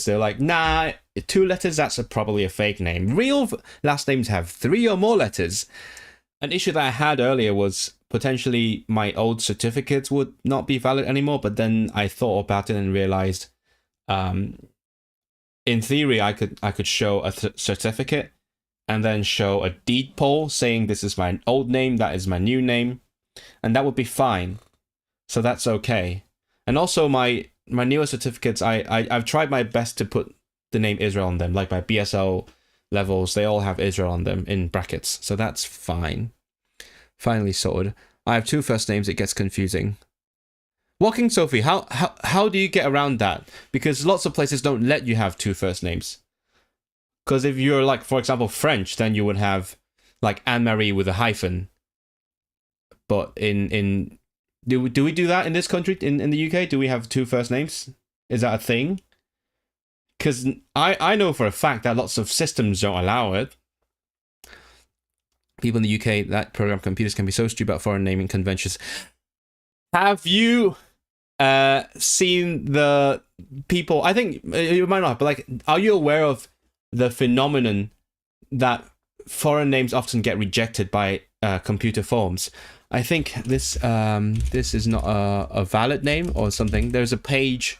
they're like, nah, 2 letters, that's probably a fake name. Real last names have 3 or more letters. An issue that I had earlier was potentially my old certificates would not be valid anymore, but then I thought about it and realized, in theory, I could show a certificate and then show a deed poll saying this is my old name, that is my new name, and that would be fine. So that's okay. And also my newer certificates, I've tried my best to put the name Israel on them, like my BSL levels, they all have Israel on them in brackets, so that's fine. Finally sorted. I have 2 first names, it gets confusing. Walking Sophie, how do you get around that? Because lots of places don't let you have 2 first names. Because if you're like, for example, French, then you would have like Anne-Marie with a hyphen. But do we do that in this country, in the UK? Do we have 2 first names? Is that a thing? Because I know for a fact that lots of systems don't allow it. People in the UK that program computers can be so stupid about foreign naming conventions. Have you seen the people? I think you might not, but like, are you aware of the phenomenon that foreign names often get rejected by computer forms? I think this is not a valid name or something. There's a page.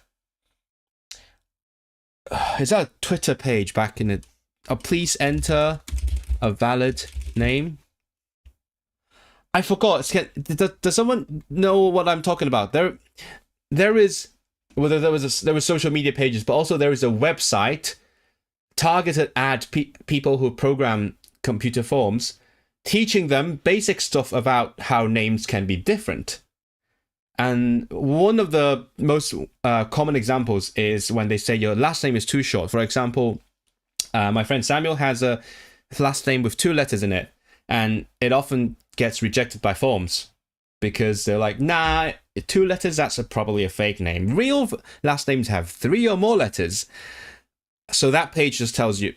Is that a Twitter page back in it? Please enter a valid name. I forgot. Does someone know what I'm talking about? There is, whether there were social media pages, but also there is a website targeted at people who program computer forms, teaching them basic stuff about how names can be different. And one of the most common examples is when they say your last name is too short. For example, my friend Samuel has a last name with 2 letters in it, and it often gets rejected by forms because they're like, nah, 2 letters, that's probably a fake name. Real last names have 3 or more letters. So that page just tells you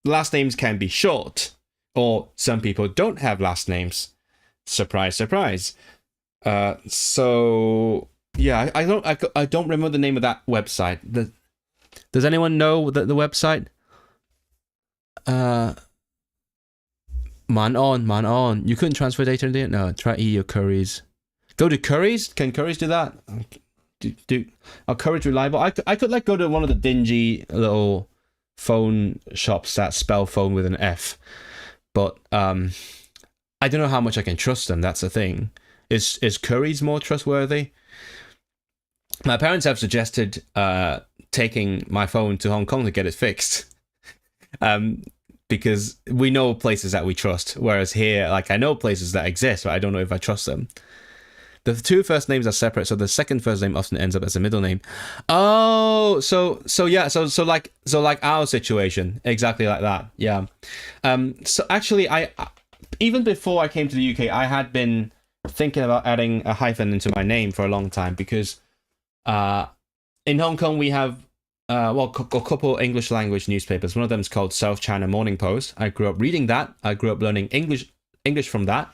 last names can be short, or some people don't have last names. Surprise, surprise. So yeah, I don't remember the name of that website. Does anyone know the website? Man on. You couldn't transfer data in there? No, try your Currys. Go to Currys? Can Currys do that? Are Currys reliable? I could like go to one of the dingy little phone shops that spell phone with an F. But I don't know how much I can trust them, that's the thing. Is Currys more trustworthy? My parents have suggested taking my phone to Hong Kong to get it fixed. Because we know places that we trust, whereas here, like, I know places that exist, but I don't know if I trust them. The 2 first names are separate, so the second first name often ends up as a middle name. Oh, so like our situation, exactly like that. Yeah. So actually, I even before I came to the UK, I had been thinking about adding a hyphen into my name for a long time because in Hong Kong we have a couple English language newspapers. One of them is called South China Morning Post. I grew up reading that. I grew up learning English from that.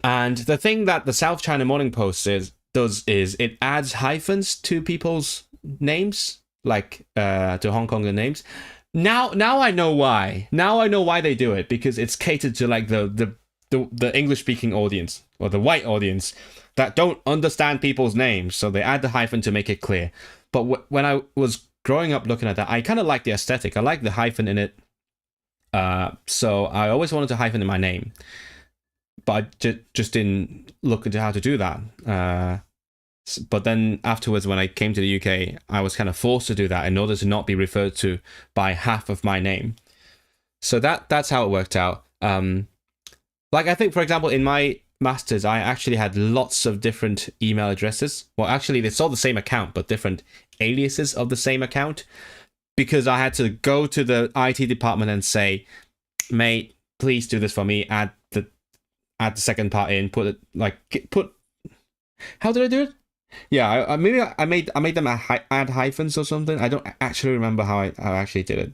And the thing that the South China Morning Post does is it adds hyphens to people's names, like to Hong Konger names. Now I know why. Now I know why they do it, because it's catered to like the English speaking audience, or the white audience that don't understand people's names, so they add the hyphen to make it clear. But when I was growing up looking at that, I kind of like the aesthetic. I like the hyphen in it. So I always wanted to hyphen in my name, but I just didn't look into how to do that. But then afterwards, when I came to the UK, I was kind of forced to do that in order to not be referred to by half of my name. So that's how it worked out. Like, I think, for example, in my masters, I actually had lots of different email addresses. Well, actually, it's all the same account, but different aliases of the same account, because I had to go to the IT department and say, mate, please do this for me. Add the second part in. Put. How did I do it? Yeah, maybe I made them add hyphens or something. I don't actually remember how I actually did it,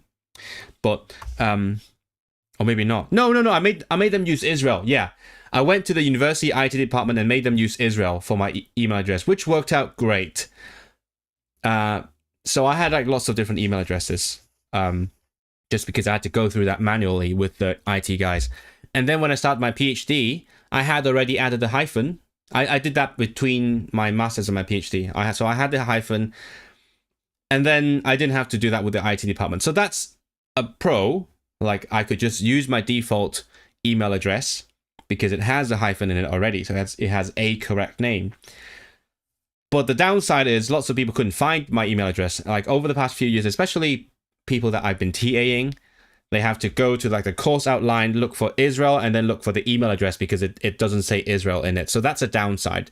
but or maybe not. No. I made them use Israel. Yeah, I went to the university IT department and made them use Israel for my email address, which worked out great. So I had like lots of different email addresses, just because I had to go through that manually with the IT guys. And then when I started my PhD, I had already added the hyphen. I did that between my master's and my PhD. So I had the hyphen, and then I didn't have to do that with the IT department. So that's a pro. Like I could just use my default email address because it has a hyphen in it already. So it has a correct name. But the downside is lots of people couldn't find my email address. Like over the past few years, especially people that I've been TAing, they have to go to like the course outline, look for Israel, and then look for the email address because it doesn't say Israel in it. So that's a downside.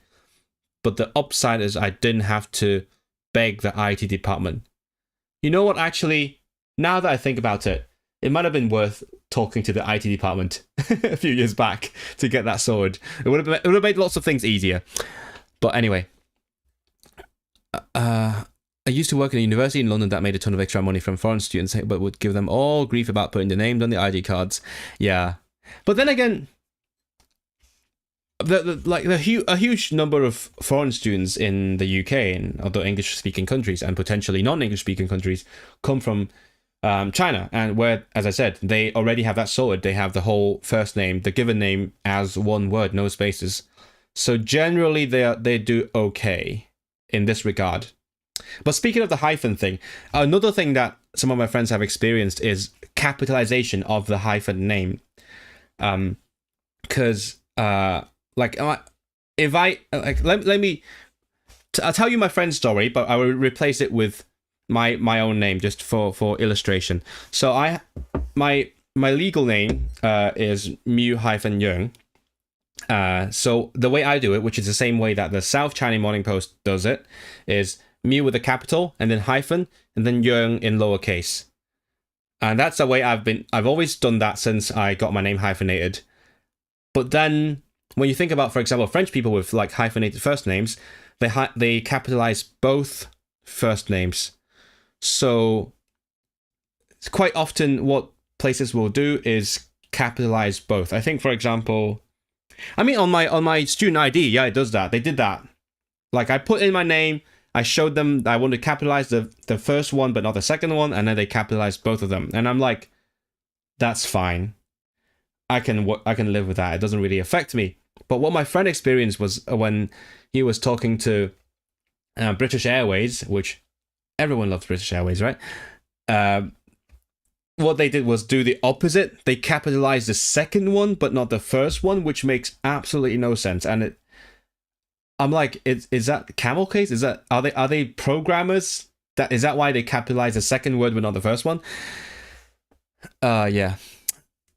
But the upside is I didn't have to beg the IT department. You know what, actually, now that I think about it, it might have been worth talking to the IT department a few years back to get that sorted. It would have made lots of things easier. But anyway, I used to work in a university in London that made a ton of extra money from foreign students, but would give them all grief about putting the names on the ID cards. Yeah, but then again, a huge number of foreign students in the UK and other English-speaking countries and potentially non-English-speaking countries come from China, and where, as I said, they already have that sorted. They have the whole first name, the given name, as one word, no spaces. So generally, they do okay in this regard. But speaking of the hyphen thing, another thing that some of my friends have experienced is capitalization of the hyphen name. Because let me, I'll tell you my friend's story, but I will replace it with my own name just for illustration. So my legal name is Mu-Yeung. So the way I do it, which is the same way that the South China Morning Post does it, is Mu with a capital and then hyphen and then Yeung in lowercase. And that's the way I've always done that since I got my name hyphenated. But then when you think about, for example, French people with like hyphenated first names, they capitalize both first names. So it's quite often what places will do is capitalize both. I think, for example, I mean, on my student ID, yeah, it does that. They did that. Like I put in my name, I showed them that I wanted to capitalize the first one, but not the second one, and then they capitalized both of them. And I'm like, that's fine. I can live with that. It doesn't really affect me. But what my friend experienced was when he was talking to British Airways, which everyone loves British Airways, right? What they did was do the opposite. They capitalized the second one, but not the first one, which makes absolutely no sense. And I'm like, is that camel case? Are they programmers? Is that why they capitalize the second word but not the first one? Yeah.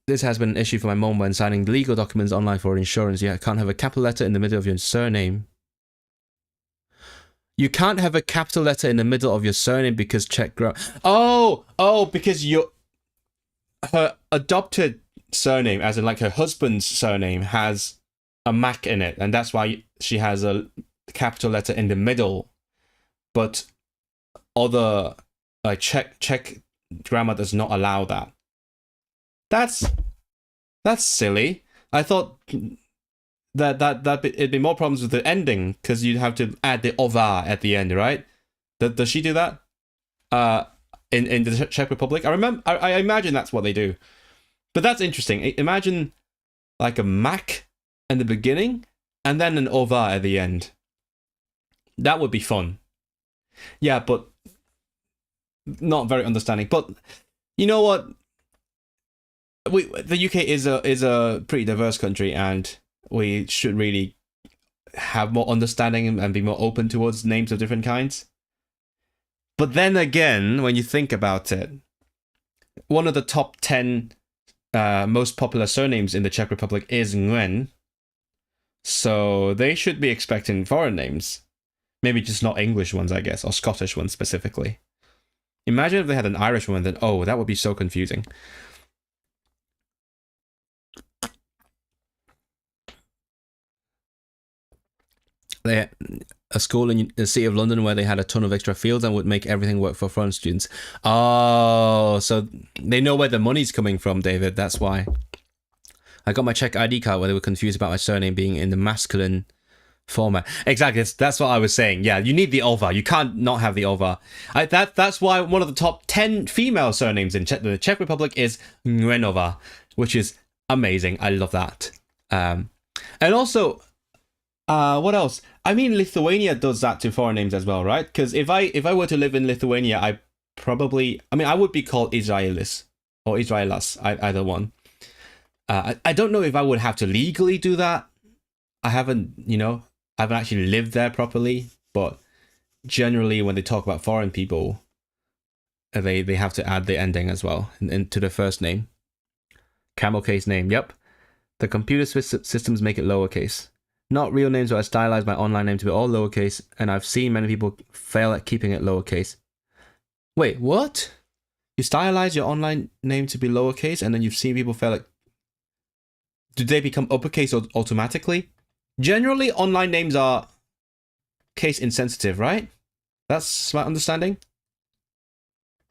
This has been an issue for my mom when signing legal documents online for insurance. Yeah, I can't have a capital letter in the middle of your surname. You can't have a capital letter in the middle of your surname because because her adopted surname, as in like her husband's surname, has a Mac in it, and that's why she has a capital letter in the middle. But other like Czech grammar does not allow that. That's silly. I thought that it'd be more problems with the ending because you'd have to add the ova at the end, right? Does she do that? In the Czech Republic, I imagine that's what they do. But that's interesting. Imagine like a Mac in the beginning and then an ova at the end. That would be fun. Yeah, but not very understanding. But you know what? The UK is a pretty diverse country, and we should really have more understanding and be more open towards names of different kinds. But then again, when you think about it, one of the top 10 most popular surnames in the Czech Republic is Nguyen. So they should be expecting foreign names. Maybe just not English ones, I guess, or Scottish ones specifically. Imagine if they had an Irish one, then that would be so confusing. They had a school in the city of London where they had a ton of extra fields and would make everything work for foreign students. Oh, so they know where the money's coming from, David. That's why. I got my Czech ID card where they were confused about my surname being in the masculine format. Exactly. That's what I was saying. Yeah, you need the over. You can't not have the over. That's why one of the top 10 female surnames in the Czech Republic is Nguyenova, which is amazing. I love that. And also, what else? I mean, Lithuania does that to foreign names as well, right? Because if I were to live in Lithuania, I would be called Israelis or Israelas, either one. I don't know if I would have to legally do that. I haven't actually lived there properly, but generally when they talk about foreign people, they have to add the ending as well into the first name. Camel case name, yep. The computer systems make it lowercase. Not real names, but I stylized my online name to be all lowercase, and I've seen many people fail at keeping it lowercase. Wait, what? You stylize your online name to be lowercase, and then you've seen people fail at... Do they become uppercase automatically? Generally, online names are case insensitive, right? That's my understanding.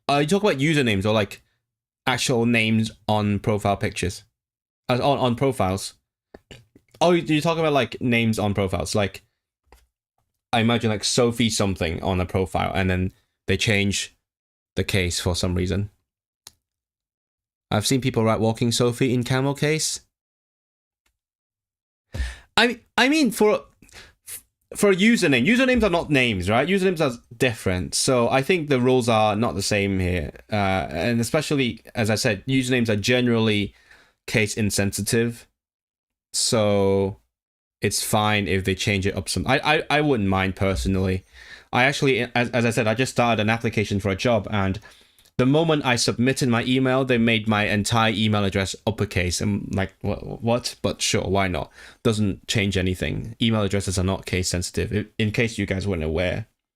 You talk about usernames or like actual names on profile pictures, on profiles. Oh, you talk about like names on profiles, like I imagine like Sophie something on a profile, and then they change the case for some reason. I've seen people write walking Sophie in camel case. I mean for a username, usernames are not names, right? Usernames are different, so I think the rules are not the same here. And especially, as I said, usernames are generally case insensitive, so it's fine if they change it up some. I wouldn't mind personally. I actually, as I said, I just started an application for a job, and the moment I submitted my email, they made my entire email address uppercase. I'm like, what? But sure, why not? Doesn't change anything. Email addresses are not case sensitive, in case you guys weren't aware.